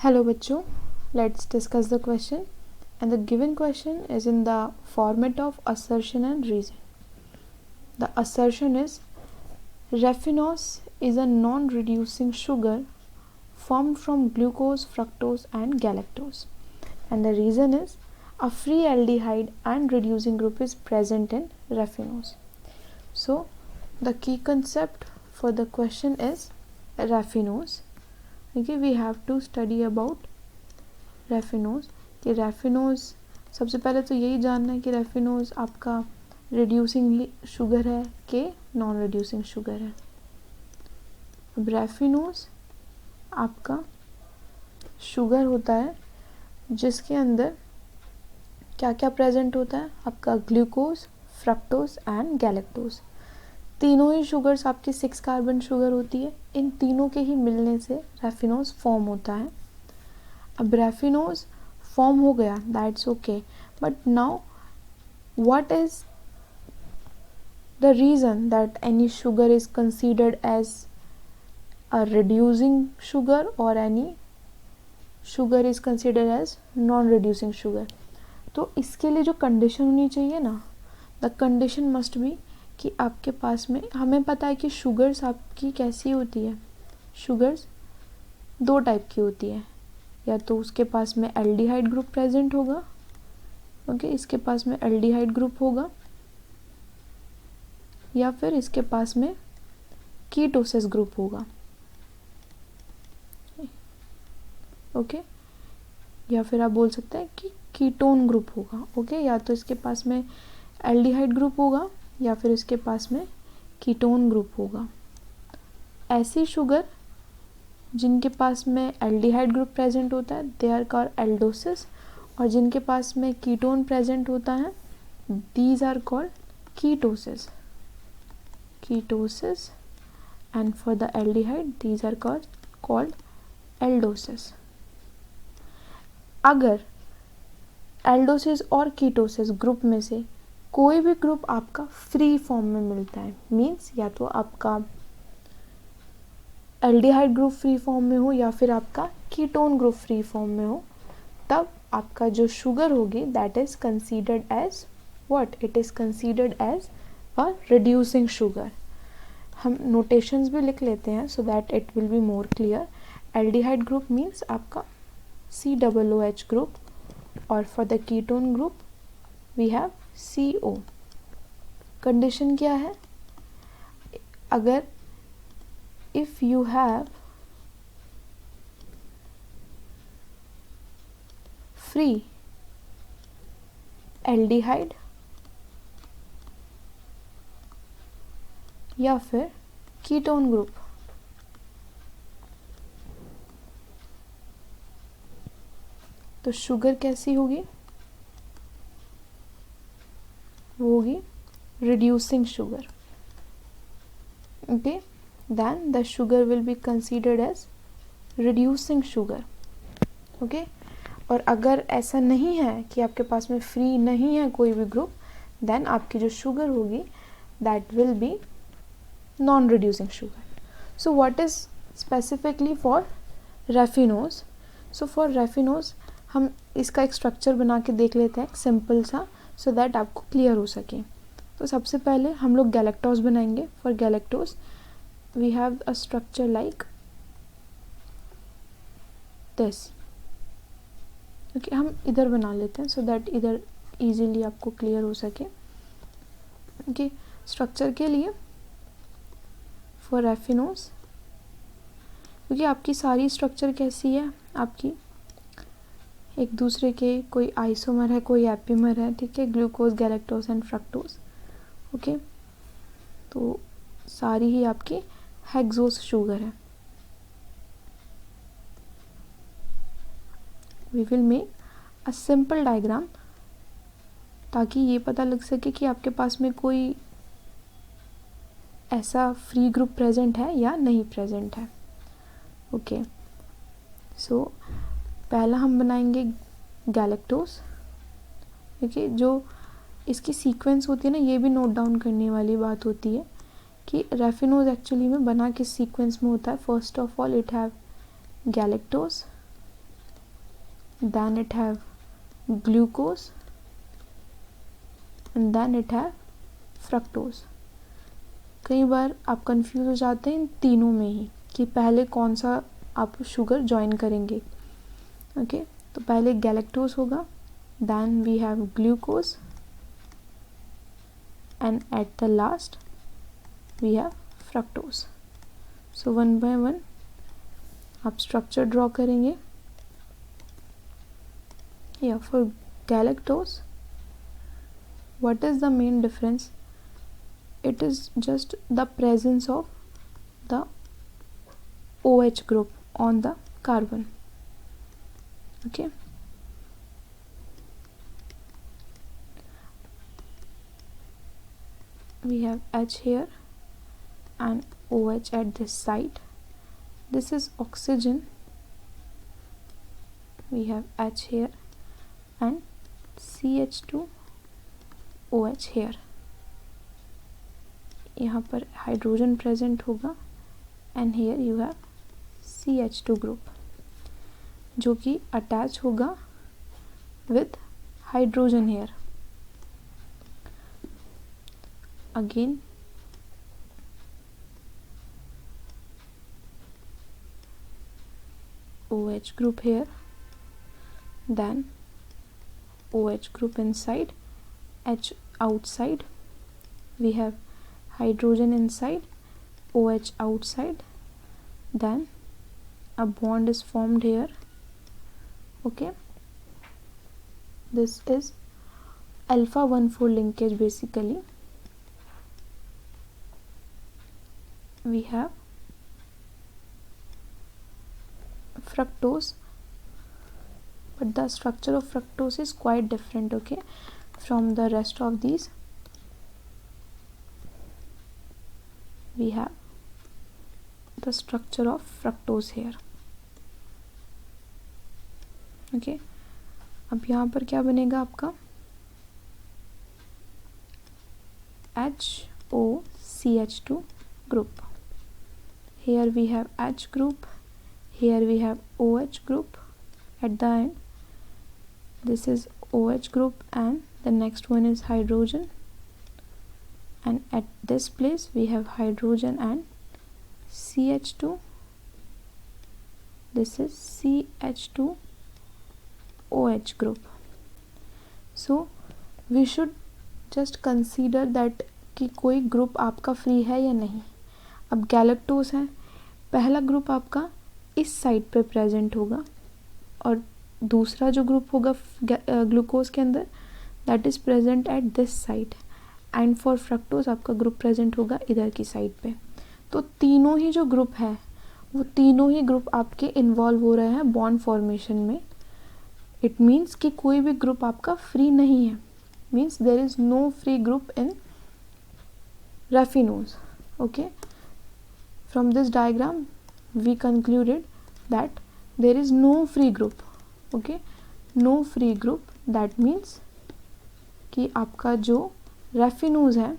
Hello बच्चों, let's discuss the question and the given question is in the format of assertion and reason. The assertion is raffinose is a non-reducing sugar formed from glucose, fructose and galactose, and the reason is a free aldehyde and reducing group is present in raffinose. So the key concept for the question is raffinose. Okay, we have to study about raffinose कि raffinose सबसे पहले तो यही जानना है कि raffinose आपका reducing sugar है कि नॉन रिड्यूसिंग शुगर है। अब रैफिनोज आपका शुगर होता है जिसके अंदर क्या क्या प्रेजेंट होता है, आपका ग्लूकोज, फ्रक्टोज एंड गैलेक्टोज। तीनों ही शुगर्स आपकी 6 कार्बन शुगर होती है। इन तीनों के ही मिलने से रैफिनोज फॉर्म होता है। अब रैफिनोज फॉर्म हो गया, that's okay, but now what is the reason that any sugar is considered as a reducing sugar or any sugar is considered as non reducing sugar. तो इसके लिए जो कंडीशन होनी चाहिए ना, द कंडीशन मस्ट बी कि आपके पास में, हमें पता है कि शुगर्स आपकी कैसी होती है, शुगर्स दो टाइप की होती है, या तो उसके पास में एल्डिहाइड ग्रुप प्रेजेंट होगा, ओके, इसके पास में एल्डिहाइड ग्रुप होगा, या फिर इसके पास में कीटोसिस ग्रुप होगा, ओके, या फिर आप बोल सकते हैं कि कीटोन ग्रुप होगा, ओके, या तो इसके पास में एल्डिहाइड ग्रुप होगा या फिर इसके पास में कीटोन ग्रुप होगा। ऐसी शुगर जिनके पास में एल्डिहाइड ग्रुप प्रेजेंट होता है दे आर कॉल्ड एल्डोसिस, और जिनके पास में कीटोन प्रेजेंट होता है these are called ketosis, ketosis, and for the aldehyde these are called aldosis. अगर एल्डोसिस और कीटोसिस ग्रुप में से कोई भी ग्रुप आपका फ्री फॉर्म में मिलता है, मीन्स या तो आपका एल्डिहाइड ग्रुप फ्री फॉर्म में हो या फिर आपका कीटोन ग्रुप फ्री फॉर्म में हो, तब आपका जो शुगर होगी that is considered as what, it is considered as a reducing sugar. हम नोटेशंस भी लिख लेते हैं so that it will be more clear. Aldehyde group means आपका COOH ग्रुप, और for the ketone group we have CO। Condition क्या है, अगर if you have free aldehyde या फिर कीटोन ग्रुप, तो शुगर कैसी होगी, वो होगी reducing sugar, okay, then the sugar will be considered as reducing sugar, okay। और अगर ऐसा नहीं है कि आपके पास में फ्री नहीं है कोई भी ग्रुप, then आपकी जो शुगर होगी that will be non reducing sugar। so what is specifically for raffinose? so for raffinose हम इसका एक स्ट्रक्चर बना के देख लेते हैं सिंपल सा, so that आपको क्लियर हो सके। तो सबसे पहले हम लोग गैलेक्टोज बनाएंगे। For galactose we have a structure like this, okay, हम इधर बना लेते हैं so that इधर easily आपको क्लियर हो सके। okay, स्ट्रक्चर के लिए for raffinose, क्योंकि आपकी सारी स्ट्रक्चर कैसी है, आपकी एक दूसरे के कोई आइसोमर है, कोई एपिमर है, ठीक है, glucose, galactose and fructose, okay, तो सारी ही आपकी हेक्सोस शुगर है। We will make a simple diagram ताकि ये पता लग सके कि आपके पास में कोई ऐसा फ्री ग्रुप प्रेजेंट है या नहीं प्रेजेंट है, ओके। सो पहला हम बनाएंगे गैलेक्टोज, ओके, जो इसकी सीक्वेंस होती है ना, ये भी नोट डाउन करने वाली बात होती है कि रैफिनोज एक्चुअली में बना किस सीक्वेंस में होता है। First of all it have galactose, then it have glucose, and then it have fructose. कई बार आप कंफ्यूज हो जाते हैं इन तीनों में ही कि पहले कौन सा आप शुगर ज्वाइन करेंगे. ओके, तो पहले गैलेक्टोज होगा, then we have glucose, and at the last we have fructose. So one by one आप स्ट्रक्चर ड्रॉ करेंगे. या for galactose, what is the main difference? It is just the presence of the OH group on the carbon. Okay, we have H here and OH at this side. This is oxygen. We have H here and CH2 OH here. यहाँ पर hydrogen present होगा and here you have CH2 group जो कि attach होगा with hydrogen here. Again OH group here, then OH group inside, H outside, we have hydrogen inside, OH outside, then a bond is formed here. Okay, this is alpha 1,4 linkage. Basically we have fructose, but the structure of fructose is quite different, okay, from the rest of these. We have the structure of fructose here. okay, अब यहाँ पर क्या बनेगा आपका HOCH2 group. Here we have H group, here we have OH group. At the end this is OH group and the next one is hydrogen, and at this place we have hydrogen and CH2. This is CH2 OH group. So we should just consider that कि कोई group आपका free है या नहीं. अब galactose है, पहला group आपका इस साइड पे प्रेजेंट होगा और दूसरा जो ग्रुप होगा ग्लूकोज के अंदर that is present at this side, and for fructose आपका ग्रुप प्रेजेंट होगा इधर की साइड पे. तो तीनों ही जो ग्रुप है वो तीनों ही ग्रुप आपके इन्वॉल्व हो रहे हैं बॉन्ड फॉर्मेशन में. इट मीन्स कि कोई भी ग्रुप आपका फ्री नहीं है, means there is no free group in raffinose. Okay, from this diagram we concluded that there is no free group. okay, no free group, that means कि आपका जो रैफिनोज है,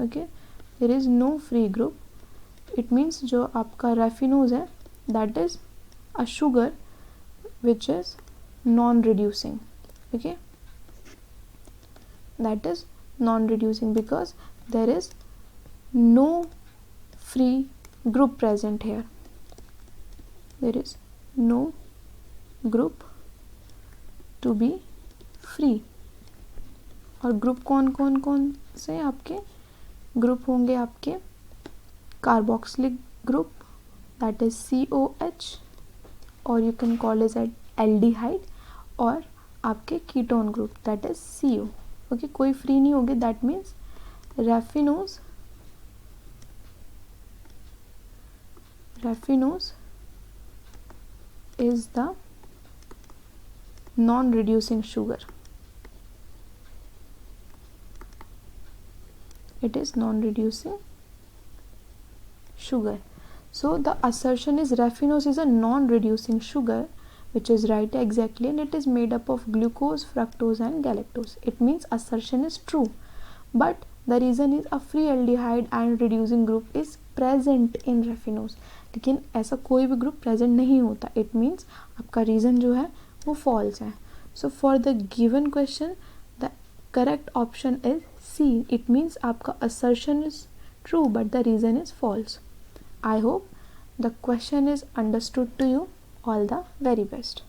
okay, there is no free group. it means जो आपका raffinose है that is a sugar which is non reducing. okay, that is non reducing because there is no free group present here. There is no group to be free. और group कौन कौन कौन से आपके group होंगे? आपके carboxylic group that is COH, और you can call is at aldehyde, और आपके ketone group that is CO. Okay, कोई फ्री नहीं होंगे. That means raffinose is the non-reducing sugar. It is non-reducing sugar. So the assertion is raffinose is a non-reducing sugar, which is right exactly, and it is made up of glucose, fructose and galactose. It means assertion is true, but the reason is a free aldehyde and reducing group is present in raffinose. लेकिन ऐसा कोई भी group present नहीं होता. It means आपका reason जो है वो फॉल्स है. So for the given question the correct option is C. It means आपका assertion is true but the reason is false. I hope the question is understood to you. All the very best.